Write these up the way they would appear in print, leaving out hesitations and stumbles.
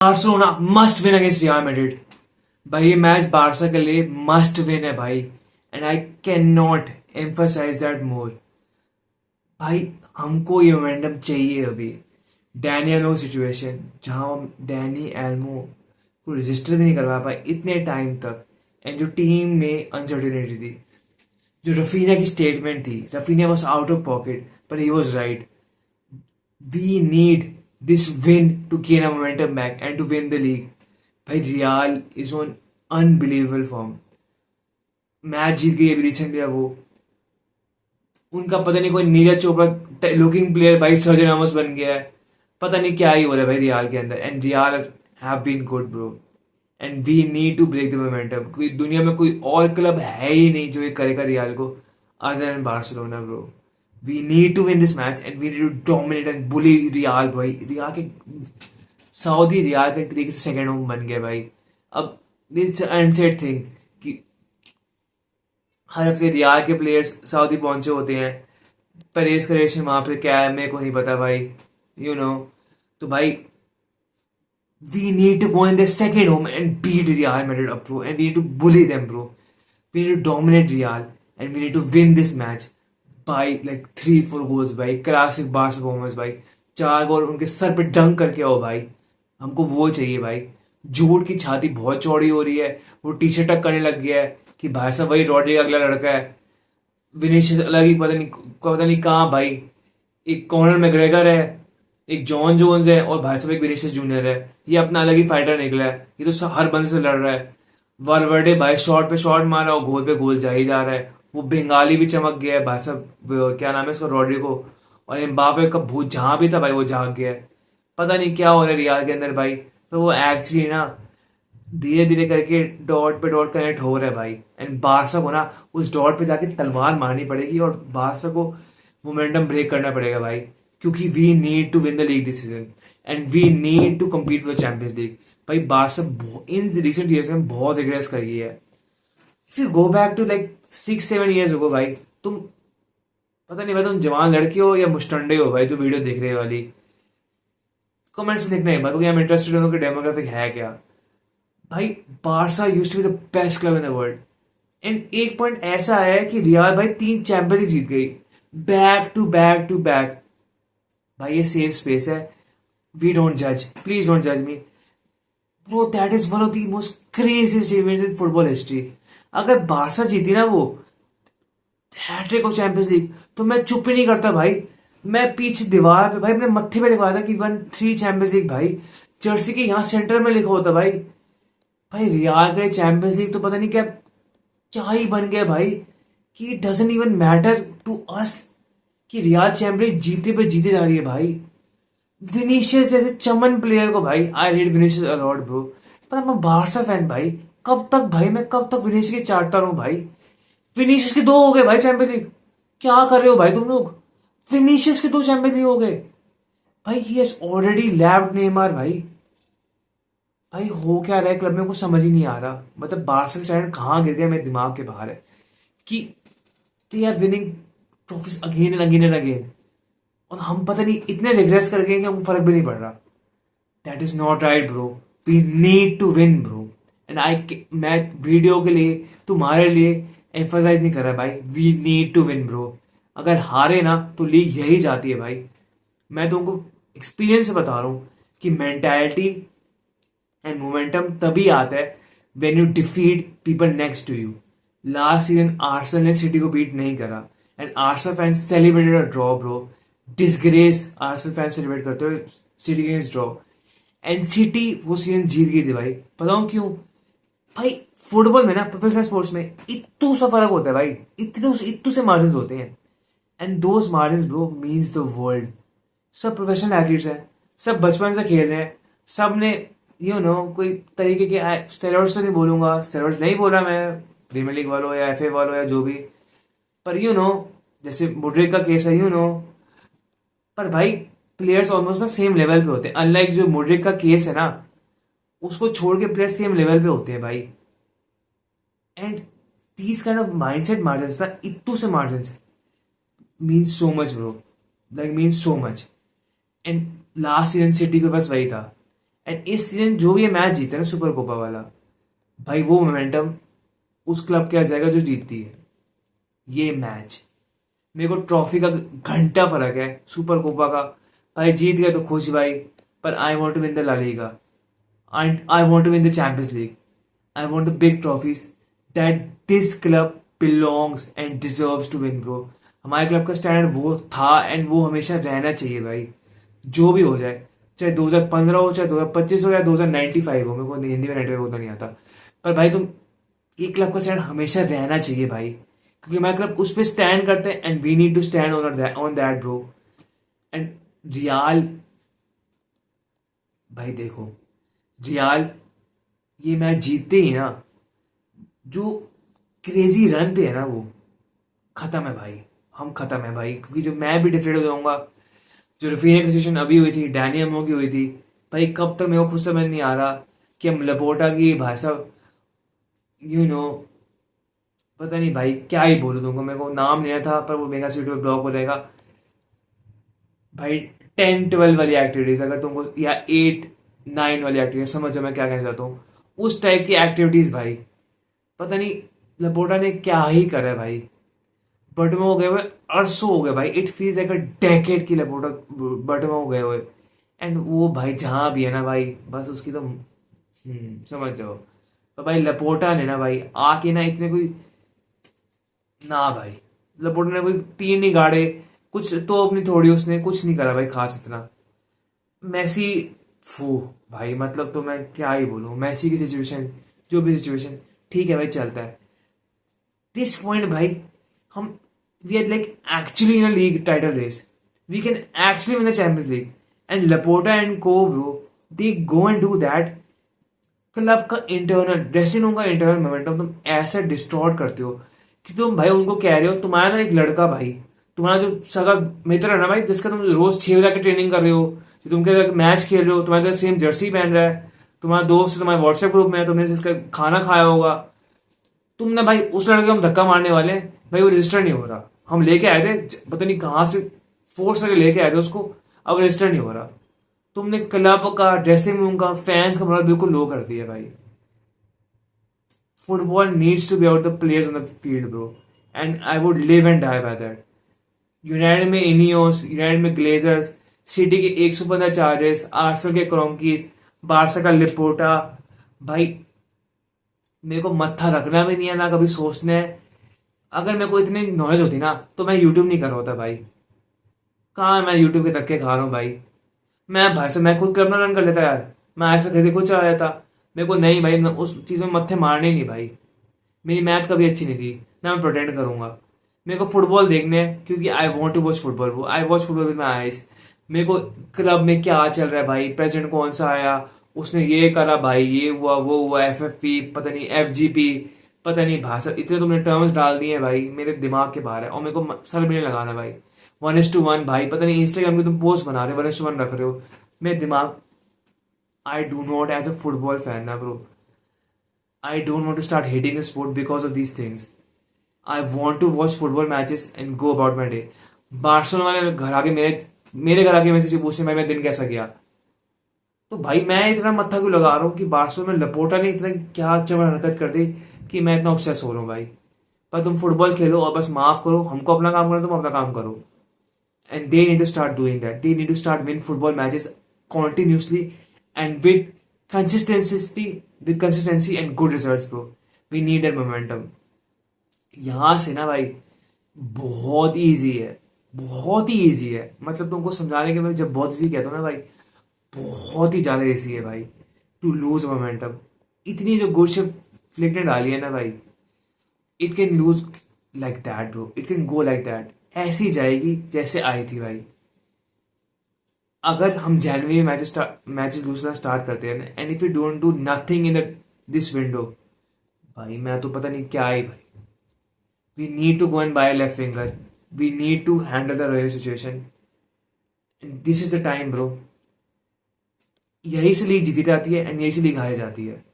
Barcelona must win against real Madrid. भाई ये match Barça के लिए मस्ट विन है भाई, and I can not emphasise that more. भाई हमको ये मोमेंटम चाहिए अभी। डैनी एल्मो सिचुएशन जहां डैनी एल्मो को रजिस्टर भी नहीं करवा पाए इतने टाइम तक, एंड जो टीम में अनसर्टेनिटी थी, जो रफीना की स्टेटमेंट थी, Raphinha was out of pocket पर ही was right. We need this win to gain a momentum back and to win the league. भाई Real is on unbelievable form। Match जीत गई अभी रिसेंटली वो। उनका पता नहीं कोई नीरज चोपड़ा लुकिंग प्लेयर भाई सर्जन रामोस बन गया है। पता नहीं क्या ही हो रहा है भाई रियाल के अंदर, and Real have been good bro, and we need to break the momentum. कोई दुनिया में कोई और क्लब है ही नहीं जो ये करेगा रियाल को other than Barcelona bro. We need to win this match and we need to dominate and bully Real भाई। रियाल के सऊदी रियाल का एक तरीके से सेकेंड होम बन गया भाई। अब इट्स अनसेड थिंग कि हर हफ्ते रियाल के प्लेयर्स सऊदी पहुंचे होते हैं। परेज क्रेशन वहां पे क्या है मेरे को नहीं पता भाई, यू नो। तो भाई we need to go in their second home and beat Real Madrid up bro, and we need to bully them bro. We need to dominate Real and we need to win this match by like 3-4 goals भाई। Classic bars performance भाई, 4 गोल उनके sir पे डंक करके आओ भाई। हमको वो चाहिए भाई। झूठ की छाती बहुत चौड़ी हो रही है, वो टी शर्ट टक करने लग गया है कि भाई साहब वही रॉड्री का अगला लड़का है। विनीशियस अलग ही पता नहीं कहाँ भाई। एक कॉर्नर मैग्रेगर है, एक जॉन जोन्स है, और भाई साहब एक विनीशियस जूनियर है। ये अपना अलग ही फाइटर निकला है, ये तो हर बंदे से लड़ रहा है। वालवर्डे भाई शॉट पे शॉट मारा और गोल पे गोल जा ही जा रहा है। वो बंगाली भी चमक गया है भाई साहब, क्या नाम है इसका, रॉड्रिगो। और एम्बापे का भूत जहां भी था भाई वो जाग गया है। पता नहीं क्या हो रहा है रियाल के अंदर भाई। तो वो एक्चुअली ना धीरे धीरे करके डॉट पे डॉट कनेक्ट हो रहा है भाई, एंड बारसा को ना उस डॉट पे जाके तलवार मारनी पड़ेगी और बारसा को मोमेंटम ब्रेक करना पड़ेगा भाई। क्योंकि we need to win the league this season and we need to compete for Champions League. भाई बारसा इन रिसेंट ईयर्स में बहुत रिग्रेस करी है। If you go back to like 6-7 years हो भाई, तुम पता नहीं भाई तुम जवान लड़के हो या मुस्टंडे हो भाई जो वीडियो देख रहे वाली, कमेंट्स में लिखना है भाई, क्योंकि आई एम इंटरेस्टेड उनके डेमोग्राफिक है क्या। भाई Barça used to be the best club in the world, and एक पॉइंट ऐसा है कि रियाल भाई 3 चैंपियंस जीत गई back to back to back. भाई ये सेफ स्पेस है, वी डोंट जज, प्लीज डोंट जज me bro. That is one of the most crazy achievements in football history. अगर बारसा जीती ना वो हैट्रिक ऑफ चैंपियंस लीग, तो मैं चुप ही नहीं करता भाई। मैं पीछे दीवार पे भाई अपने मत्थे पे लिखवा था कि 1-3 चैंपियंस लीग भाई, जर्सी के यहाँ सेंटर में लिखा होता भाई। भाई रियाल के चैंपियंस लीग तो पता नहीं क्या क्या ही बन गया भाई, कि it doesn't even matter to us कि रियाल चैंपियंस जीते पे जीते जा रही है भाई। विनीशियस जैसे चमन प्लेयर को भाई, I rate Vinicius a lot bro, पर मैं बारसा फैन भाई। कब तक भाई, मैं कब तक विनीशियस के चाटता रहूं भाई। विनीशियस के 2 हो गए भाई चैंपियन लीग, क्या कर रहे हो भाई तुम लोग। विनीशियस के 2 चैंपियन लीग हो गए भाई। He has already lapped Neymar भाई। भाई हो क्या रहा है क्लब में कुछ समझ ही नहीं आ रहा। मतलब बारसा स्टैंड कहाँ गिर गया मेरे दिमाग के बाहर है कि they are winning trophies again and again and again, और हम पता नहीं इतने रिग्रेस कर गए कि हमको फर्क भी नहीं पड़ रहा। That is not right bro, we need to win bro, and मैं वीडियो के लिए तुम्हारे लिए एम्फसाइज नहीं कर रहा भाई, we need to win bro. अगर हारे ना तो लीग यही जाती है भाई। मैं तुमको एक्सपीरियंस से बता रहा हूं कि मेंटालिटी एंड मोमेंटम तभी आता है when you defeat people next to you. Last season Arsenal ने सिटी को बीट नहीं करा, and Arsenal fans celebrated a draw bro. Disgrace Arsenal fans celebrate करते हुए City against draw, and City वो सीजन जीत गई थी भाई। बताऊं क्यों भाई। फुटबॉल में ना, प्रोफेशनल स्पोर्ट्स में इतू सा फर्क होता है भाई, इतू से मार्जिन होते हैं, and those margin bro means the world. सब प्रोफेशनल एथलीट्स हैं, सब बचपन से खेल रहे हैं, सब ने कोई तरीके के स्टेरॉइड्स तो नहीं बोलूंगा, स्टेरॉइड्स नहीं बोला मैं, प्रीमियर लीग वालों या एफए वालों या जो भी, पर जैसे मुड्रिक का केस है पर भाई प्लेयर्स ऑलमोस्ट ना सेम लेवल पे होते हैं। अनलाइक जो मुड्रिक का केस है ना, उसको छोड़ के प्लेयर्स सेम लेवल पे होते हैं भाई। And these kind of mindset margins ना, इतू से margins means so much bro, like means so much. And last season city के पास वही था, एंड इस सीजन जो भी ये मैच जीते ना सुपर कोपा वाला, भाई वो मोमेंटम उस क्लब के आ जाएगा जो जीतती है ये मैच। मेरे को ट्रॉफी का घंटा फर्क है सुपर कोपा का। भाई जीत गया तो खुश भाई, पर I want to win the La Liga, I want to win the champions League, I want the big trophies that this club belongs and deserves to win bro. हमारे क्लब का standard वो था एंड वो हमेशा रहना चाहिए भाई, जो भी हो जाए, चाहे 2015 हो, चाहे 2025 हो, या 2095 हो, मेरे को हिंदी में 95 होता नहीं आता, पर भाई तुम, ये क्लब का स्टैंड हमेशा रहना चाहिए भाई, क्योंकि हमारा क्लब उस पर स्टैंड करते हैं and we need to stand on that bro. And Real, भाई देखो, रियाल ये मैच जीतते ही ना, जो क्रेजी रन पे है ना वो खत्म है भाई, हम खत्म है भाई, क्योंकि जो मैं भी डिफरेंट हो जाऊंगा। जो रफीना की सिचुएशन अभी हुई थी, डैनी अमो की हुई थी, भाई कब तक मेरे को खुद समझ नहीं आ रहा कि हम लपोटा की भाई साहब, यू नो, पता नहीं भाई क्या ही बोलूं तुमको, मेरे को नाम लेना था पर वो मेगा सीट पे ब्लॉक हो जाएगा भाई। 10-12 वाली एक्टिविटीज अगर तुमको, या 8-9 वाली एक्टिविटीज, समझो मैं क्या कहना चाहता हूँ, उस टाइप की एक्टिविटीज भाई, पता नहीं लपोटा ने क्या ही करा है भाई। बट में हो गए हुए अरसों हो गए भाई, it feels like a decade की लपोटा बट में हो गए हुए। एंड वो भाई जहां भी है ना भाई, बस उसकी तो समझ जाओ। तो भाई लपोटा ने ना भाई आके ना इतने कोई, ना भाई लपोटा ने कोई तीन नहीं गाड़े, कुछ तो अपनी थोड़ी उसने कुछ नहीं करा भाई खास इतना। मैसी, फू भाई, मतलब तो मैं क्या ही बोलूं, मैसी की सिचुएशन, जो भी सिचुएशन, ठीक है भाई चलता है। दिस पॉइंट भाई, हम, we are like actually in a league title race, we can actually win the champions league, and Laporta and को bro, they go and do that. Club का इंटरनल ड्रेसिंग रूम का internal momentum तुम ऐसे distort करते हो कि तुम भाई उनको कह रहे हो, तुम्हारा ना एक लड़का भाई, तुम्हारा जो सगा मित्र है ना भाई, जिसका तुम रोज 6 बजे आके ट्रेनिंग कर रहे हो, जो तुम के मैच खेल रहे हो, तुम्हारे साथ सेम जर्सी पहन रहा है, तुम्हारा दोस्त तुम्हारे व्हाट्सएप ग्रुप में है, तुमने जिसका खाना खाया होगा, तुमने भाई उस लड़के को हम धक्का मारने वाले हैं भाई, वो रजिस्टर नहीं हो रहा। हम लेके आए थे, पता नहीं कहाँ से फोर्स करके लेके आए थे उसको, अब रजिस्टर नहीं हो रहा। तुमने क्लब का, ड्रेसिंग रूम का, फैंस का मोरल बिल्कुल लो कर दिया भाई। Football needs to be out the players on the field bro, and I would live and die by that. United में इनियोस, यूनाइटेड में ग्लेजर्स, सिटी के 115 चार्जेस, आर्सेनल के क्रोंकीज, बारसा का लिपोटा, भाई मेरे को मत्था रखना भी नहीं है ना कभी सोचना है। अगर मेरे को इतनी नॉलेज होती ना तो मैं यूट्यूब नहीं कर रहा होता भाई। कहाँ मैं यूट्यूब के धक्के खा रहा हूँ भाई। मैं भाई से मैं खुद क्लब ना रन कर लेता यार, मैं आज तक खुद चला जाता। मेरे को नहीं भाई, उस चीज़ में मत्थे मारने ही नहीं भाई। मेरी मैथ कभी अच्छी नहीं थी, ना मैं प्रोटेंड करूंगा। मेरे को फुटबॉल देखने हैं क्योंकि I want to watch football, वो I watch football with my eyes. मेरे को क्लब में क्या चल रहा है भाई, प्रेसिडेंट कौन सा आया, उसने ये करा भाई, ये हुआ वो हुआ, FFP पता नहीं, FGP पता नहीं, भाषा इतने तुमने टर्म्स डाल दिए हैं भाई, मेरे दिमाग के बाहर है, और मेरे को सर भी नहीं लगाना भाई। 1:1 भाई, पता नहीं इंस्टाग्राम की तुम पोस्ट बना रहे हो 1:1 रख रहे हो, मेरे दिमाग, I do not as a football fan ना bro, I don't want to start hating the sport because of these things. I want to watch football matches and go about my day. Barcelona वाले घर आके मेरे घर आके मेरे से पूछते भाई मैं दिन कैसा गया, तो भाई मैं इतना मत्था क्यों लगा रहा हूँ कि बार्सिलोना में लपोटा ने इतना क्या चमड़ हरकत कर दी कि मैं इतना ऑब्सेस हो रहा हूँ भाई। पर तुम फुटबॉल खेलो और बस माफ करो, हमको अपना काम करो, तुम अपना काम करो। And they need to start doing that, they need to start win football matches continuously and with consistency and good results bro. We need that momentum. यहाँ से ना भाई बहुत इजी है, बहुत ही इजी है, मतलब तुमको समझाने के मैं जब बहुत इजी कहता हूँ ना भाई, बहुत ही ज्यादा इजी है भाई टू लूज मोमेंटम। इतनी जो गुड शिफ्ट फ्लिक ने डाली है ना भाई, it can lose like that bro, it can go like that, ऐसी जाएगी जैसे आई थी भाई। अगर हम जनवरी में मैचेस लूजना स्टार्ट करते हैं and if you don't do nothing in this window, भाई मैं तो पता नहीं क्या है भाई। We need to go and buy left finger, we need to handle the royal situation, this is the time bro. यही से लीग जीती जाती है एंड यही से लीग हारी जाती है।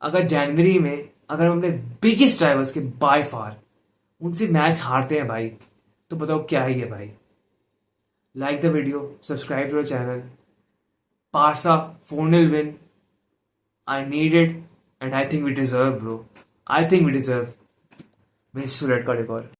अगर जनवरी में अगर हम अपने बिगेस्ट राइवल्स के बाय फार उनसे मैच हारते हैं भाई, तो बताओ क्या ही है भाई। Like the video, subscribe to our channel. Barca 4-0 win I need it, and I think we deserve, bro. I think we deserve. Miss red card एक और